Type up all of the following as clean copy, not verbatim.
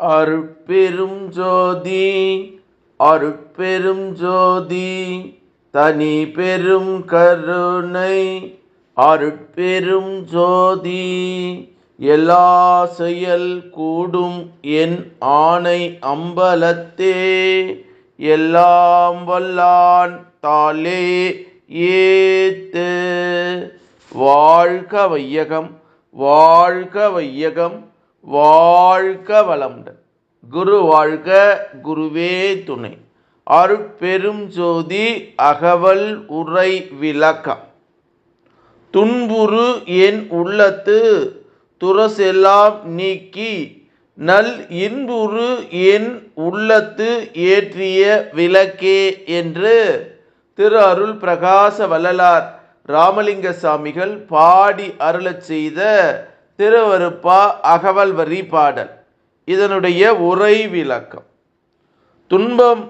அருட்பெரும் ஜோதி அருட்பெரும் ஜோதி தனி பெரும் கருணை அருட்பெரும் ஜோதி எல்லா செயல் கூடும் என் ஆணை அம்பலத்தே எல்லாம் வல்லான் தாளே ஏத்து. வாழ்க வையகம், வாழ்க வையகம், வாழ்க வளமுடன். குரு வாழ்க, குருவே துணை. அருட்பெரும் ஜோதி அகவல் உரை விளக்கம். துன்புறு என் உள்ளத்து துறசெல்லாம் நீக்கி நல் இன்புறு என் உள்ளத்து ஏற்றிய விளக்கே என்று திரு அருள் பிரகாச வள்ளலார் ராமலிங்க சாமிகள் பாடி அருளச் செய்த திருவருப்பா அகவல் வரி பாடல். இதனுடைய உரை விளக்கம். துன்பம்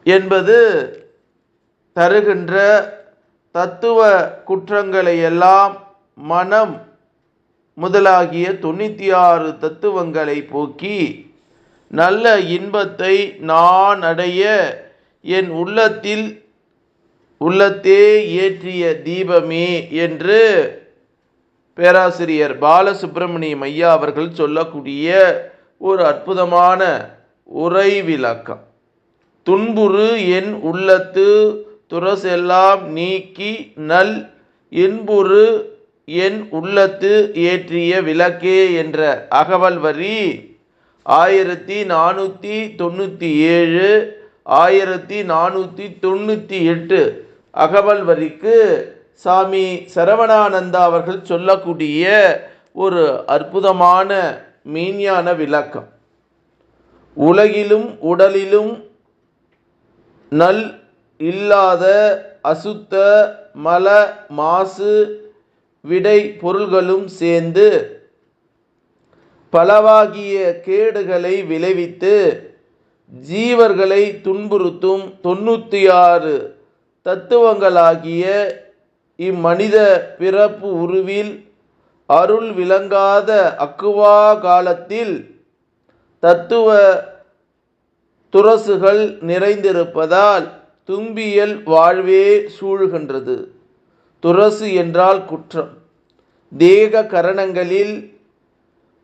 என்பது தருகின்ற தத்துவ குற்றங்களை எல்லாம் மனம் முதலாகிய 96 தத்துவங்களை போக்கி நல்ல இன்பத்தை நான் அடைய என் உள்ளத்தே ஏற்றிய தீபமே என்று பேராசிரியர் பாலசுப்பிரமணியம் ஐயா அவர்கள் சொல்லக்கூடிய ஒரு அற்புதமான உரை விளக்கம். துன்புறு என் உள்ளத்து துறசெல்லாம் நீக்கி நல் இன்புறு என் உள்ளத்து ஏற்றிய விளக்கே என்ற அகவல் வரி 1497 1498 அகவல் வரிக்கு சாமி சரவணானந்தா அவர்கள் சொல்லக்கூடிய ஒரு அற்புதமான மெய்ஞான விளக்கம். உலகிலும் உடலிலும் நல் இல்லாத அசுத்த மல மாசு விடை பொருள்களும் சேர்ந்து பலவாகிய கேடுகளை விளைவித்து ஜீவர்களை துன்புறுத்தும் 96 தத்துவங்களாகிய இம்மனித பிறப்பு உருவில் அருள் விளங்காத அக்குவா காலத்தில் தத்துவ துறசுகள் நிறைந்திருப்பதால் தும்பியல் வாழ்வே சூழ்கின்றது. துறசு என்றால் குற்றம். தேக கரணங்களில்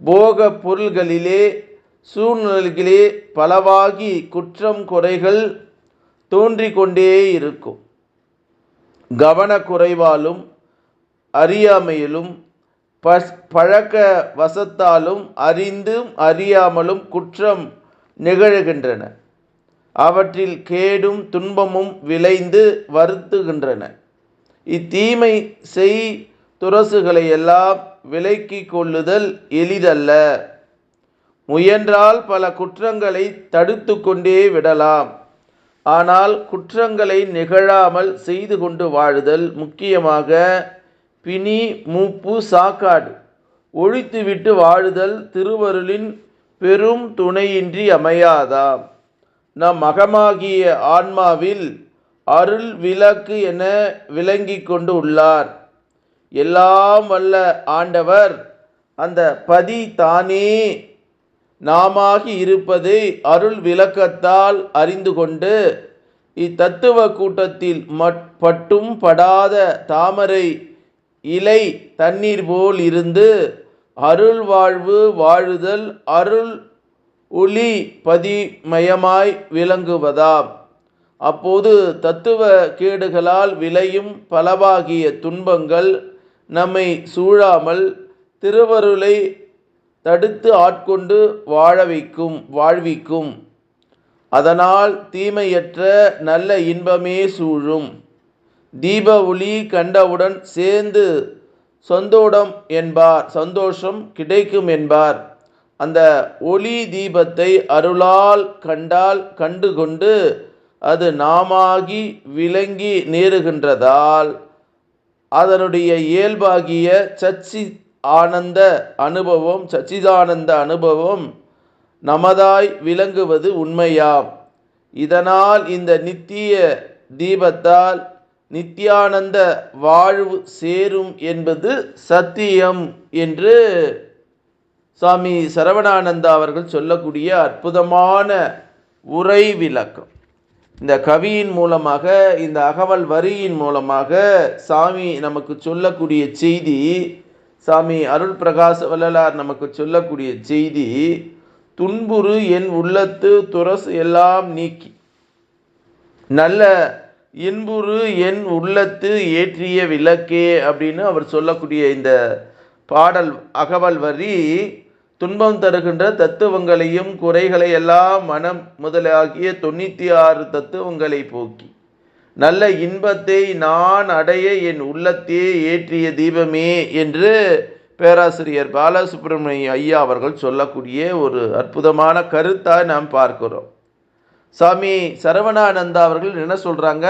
போக பொருள்களிலே சூழ்நிலைகளே பலவாகி குற்றம் குறைகள் தோன்றிக்கொண்டே இருக்கும். கவனக்குறைவாலும் அறியாமையிலும் பழக்க வசத்தாலும் அறிந்தும் அறியாமலும் குற்றம் நிகழ்கின்றன. அவற்றில் கேடும் துன்பமும் விளைந்து வருத்துகின்றன. இத்தீமை செய் துறசுகளை எல்லாம் விலக்கி கொள்ளுதல் எளிதல்ல. முயன்றால் பல குற்றங்களை தடுத்து கொண்டே விடலாம். ஆனால் குற்றங்களை நிகழாமல் செய்து கொண்டு வாழுதல், முக்கியமாக பிணி மூப்பு சாக்காடு ஒழித்துவிட்டு வாழுதல் திருவருளின் பெரும் துணையின்றி அமையாதாம். நம் அகமாகிய ஆன்மாவில் அருள் விளக்கு என விளங்கி கொண்டு உள்ளார். எல்லாம் வல்ல ஆண்டவர் அந்த பதி தானே நாமாகி இருப்பதை அருள் விளக்கத்தால் அறிந்து கொண்டு இத்தத்துவ கூட்டத்தில் பட்டும் படாத தாமரை இலை தண்ணீர் போல் இருந்து அருள் வாழ்வு வாழுதல் அருள் ஒளி பதிமயமாய் விளங்குவதாம். அப்போது தத்துவ கேடுகளால் விளையும் பலவாகிய துன்பங்கள் நம்மை சூழாமல் திருவருளை தடுத்து ஆட்கொண்டு வாழ்விக்கும். அதனால் தீமையற்ற நல்ல இன்பமே சூழும். தீப ஒளி கண்டவுடன் சேர்ந்து சந்தோஷம் கிடைக்கும் என்பார். அந்த ஒளி தீபத்தை அருளால் கண்டு கொண்டு அது நாமாகி விளங்கி நேருகின்றதால் அதனுடைய இயல்பாகிய சச்சிதானந்த அனுபவம் நமதாய் விளங்குவது உண்மையாம். இதனால் இந்த நித்திய தீபத்தால் சுவாமி சரவணானந்தா அவர்கள் சொல்லக்கூடிய அற்புதமான உரை விளக்கம். இந்த கவியின் மூலமாக, இந்த அகவல் வரியின் மூலமாக சாமி நமக்கு சொல்லக்கூடிய செய்தி, சாமி அருள் பிரகாச வள்ளலார் நமக்கு சொல்லக்கூடிய செய்தி, துன்புறு என் உள்ளத்து துரசு எல்லாம் நீக்கி நல்ல இன்புறு என் உள்ளத்து ஏற்றிய விளக்கே அப்படின்னு அவர் சொல்லக்கூடிய இந்த பாடல் அகவல் வரி, துன்பம் தருகின்ற தத்துவங்களையும் குறைகளை எல்லாம் மனம் முதலாகிய 96 தத்துவங்களை போக்கி நல்ல இன்பத்தை நான் அடைய என் உள்ளத்தே ஏற்றிய தீபமே என்று பேராசிரியர் பாலசுப்ரமணிய ஐயா அவர்கள் சொல்லக்கூடிய ஒரு அற்புதமான கருத்தாக நாம் பார்க்கிறோம். சாமி சரவணானந்தா அவர்கள் என்ன சொல்கிறாங்க,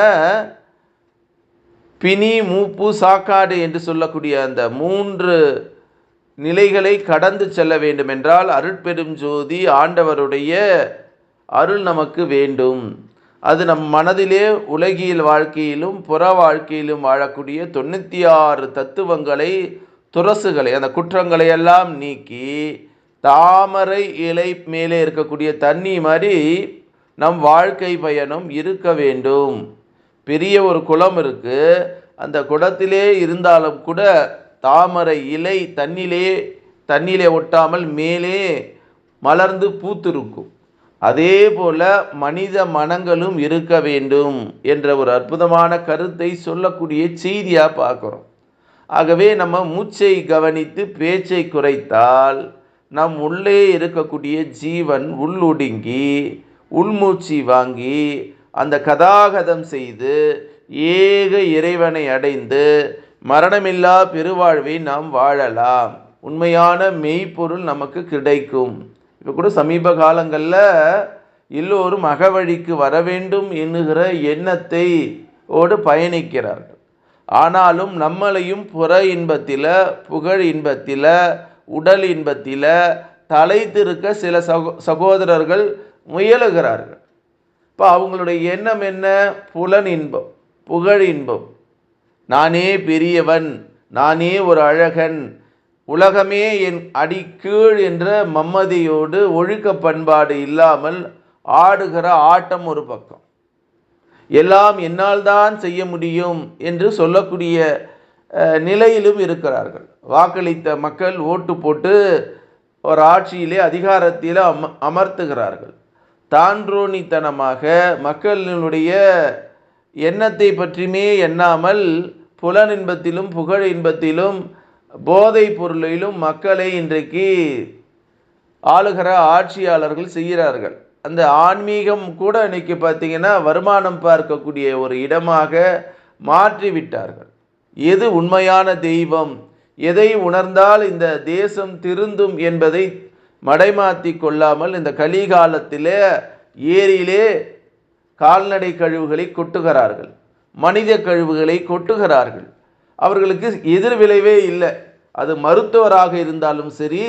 பிணி மூப்பு சாக்காடு என்று சொல்லக்கூடிய அந்த 3 நிலைகளை கடந்து செல்ல வேண்டும் என்றால் அருட்பெரும் ஜோதி ஆண்டவருடைய அருள் நமக்கு வேண்டும். அது நம் மனதிலே உலகியல் வாழ்க்கையிலும் புற வாழ்க்கையிலும் வாழக்கூடிய 96 தத்துவங்களை, துரசுகளை, அந்த குற்றங்களை எல்லாம் நீக்கி தாமரை இலை மேலே இருக்கக்கூடிய தண்ணி மாதிரி நம் வாழ்க்கை பயணம் இருக்க வேண்டும். பெரிய ஒரு குளம் இருக்கு, அந்த குளத்திலே இருந்தாலும் கூட தாமரை இலை தண்ணிலே ஒட்டாமல் மேலே மலர்ந்து பூத்திருக்கும். அதே போல மனித மனங்களும் இருக்க வேண்டும் என்ற ஒரு அற்புதமான கருத்தை சொல்லக்கூடிய செய்தியாக பார்க்குறோம். ஆகவே நம்ம மூச்சை கவனித்து பேச்சை குறைத்தால் நம் உள்ளே இருக்கக்கூடிய ஜீவன் உள்ளொடுங்கி உள்மூச்சு வாங்கி அந்த கதாகதம் செய்து ஏக இறைவனை அடைந்து மரணமில்லா பெருவாழ்வை நாம் வாழலாம். உண்மையான மெய்ப்பொருள் நமக்கு கிடைக்கும். இப்போ கூட சமீப காலங்களில் எல்லோரும் அகவழிக்கு வர வேண்டும் என்கிற எண்ணத்தை ஓடு பயணிக்கிறார்கள். ஆனாலும் நம்மளையும் புற இன்பத்தில், புகழ் இன்பத்தில், உடல் இன்பத்தில் தலைத்திருக்க சில சகோதரர்கள் முயலுகிறார்கள். இப்போ அவங்களுடைய எண்ணம் என்ன? புலன் இன்பம், புகழ் இன்பம், நானே பெரியவன், நானே ஒரு அழகன், உலகமே என் அடிக்கீழ் என்ற மம்மதியோடு ஒழுக்க பண்பாடு இல்லாமல் ஆடுகிற ஆட்டம் ஒரு பக்கம், எல்லாம் என்னால் தான் செய்ய முடியும் என்று சொல்லக்கூடிய நிலையிலும் இருக்கிறார்கள். வாக்களித்த மக்கள் ஓட்டு போட்டு ஒரு ஆட்சியிலே அதிகாரத்தில் அமர்த்துகிறார்கள். தான்றோணித்தனமாக மக்களினுடைய எண்ணத்தை பற்றியுமே எண்ணாமல் புலன் இன்பத்திலும் புகழ் இன்பத்திலும் போதை பொருளிலும் மக்களை இன்றைக்கு ஆளுகிற ஆட்சியாளர்கள் செய்கிறார்கள். அந்த ஆன்மீகம் கூட இன்னைக்கு பார்த்தீங்கன்னா வருமானம் பார்க்கக்கூடிய ஒரு இடமாக மாற்றிவிட்டார்கள். எது உண்மையான தெய்வம், எதை உணர்ந்தால் இந்த தேசம் திருந்தும் என்பதை மடைமாற்றி கொள்ளாமல் இந்த கலிகாலத்திலே ஏரியிலே கால்நடை கழிவுகளை கொட்டுகிறார்கள், மனித கழிவுகளை கொட்டுகிறார்கள். அவர்களுக்கு எதிர் விளைவே இல்லை. அது மருத்துவராக இருந்தாலும் சரி,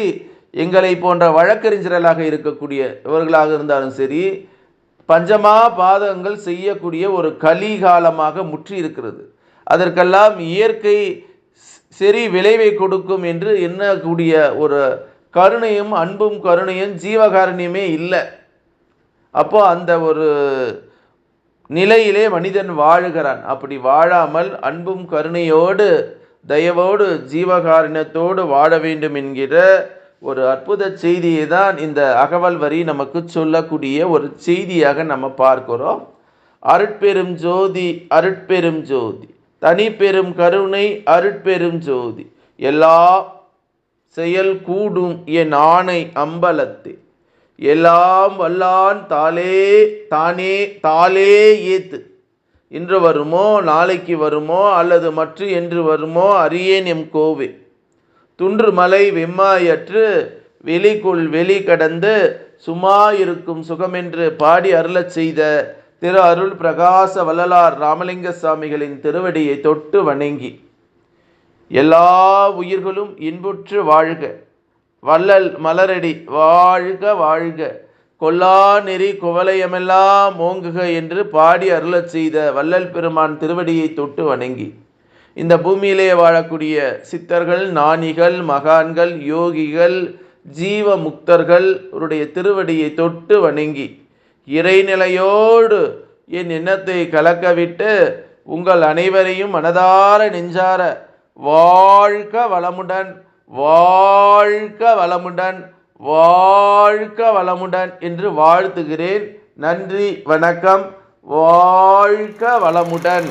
எங்களை போன்ற வழக்கறிஞர்களாக இருக்கக்கூடிய இவர்களாக இருந்தாலும் சரி, பஞ்சமா பாதகங்கள் செய்யக்கூடிய ஒரு கலிகாலமாக முற்றி இருக்கிறது. அதற்கெல்லாம் இயற்கை சரி விளைவை கொடுக்கும் என்று எண்ணக்கூடிய ஒரு கருணையும் அன்பும் கருணையும் ஜீவகாரணியமே இல்லை. அப்போ அந்த ஒரு நிலையிலே மனிதன் வாழுகிறான். அப்படி வாழாமல் அன்பும் கருணையோடு தயவோடு ஜீவகாரணத்தோடு வாழ வேண்டும் என்கிற ஒரு அற்புத செய்தியை தான் இந்த அகவல் வரி நமக்கு சொல்லக்கூடிய ஒரு செய்தியாக நம்ம பார்க்கிறோம். அருட்பெரும் ஜோதி, அருட்பெரும் ஜோதி, தனி பெரும் கருணை, அருட்பெரும் ஜோதி, எல்லா செயல் கூடும் என் ஆணை அம்பலத்தே, எல்லாம் வல்லான் தானே ஏத்து, இன்று வருமோ நாளைக்கு வருமோ அல்லது மற்ற என்று வருமோ அறியேன் எம் கோவே, துன்று மலை வெம்மாயற்று வெளிக்குள் வெளி கடந்து சும்மா இருக்கும் சுகமென்று பாடி அருளச் செய்த திரு அருள் பிரகாச வள்ளலார் ராமலிங்க சாமிகளின் திருவடியை தொட்டு வணங்கி எல்லா உயிர்களும் இன்புற்று வாழ்க, வள்ளல் மலரடி வாழ்க வாழ்க, கொல்லா நெறி குவலையமெல்லாம் ஓங்குக என்று பாடி அருளச் செய்த வள்ளல் பெருமான் திருவடியை தொட்டு வணங்கி இந்த பூமியிலே வாழக்கூடிய சித்தர்கள், ஞானிகள், மகான்கள், யோகிகள், ஜீவ முக்தர்கள் அவருடைய திருவடியை தொட்டு வணங்கி இறைநிலையோடு என் எண்ணத்தை கலக்கவிட்டு உங்கள் அனைவரையும் மனதார நெஞ்சார வாழ்க வளமுடன், வாழ்க வளமுடன், வாழ்க வளமுடன் என்று வாழ்த்துகிறேன். நன்றி, வணக்கம். வாழ்க வளமுடன்.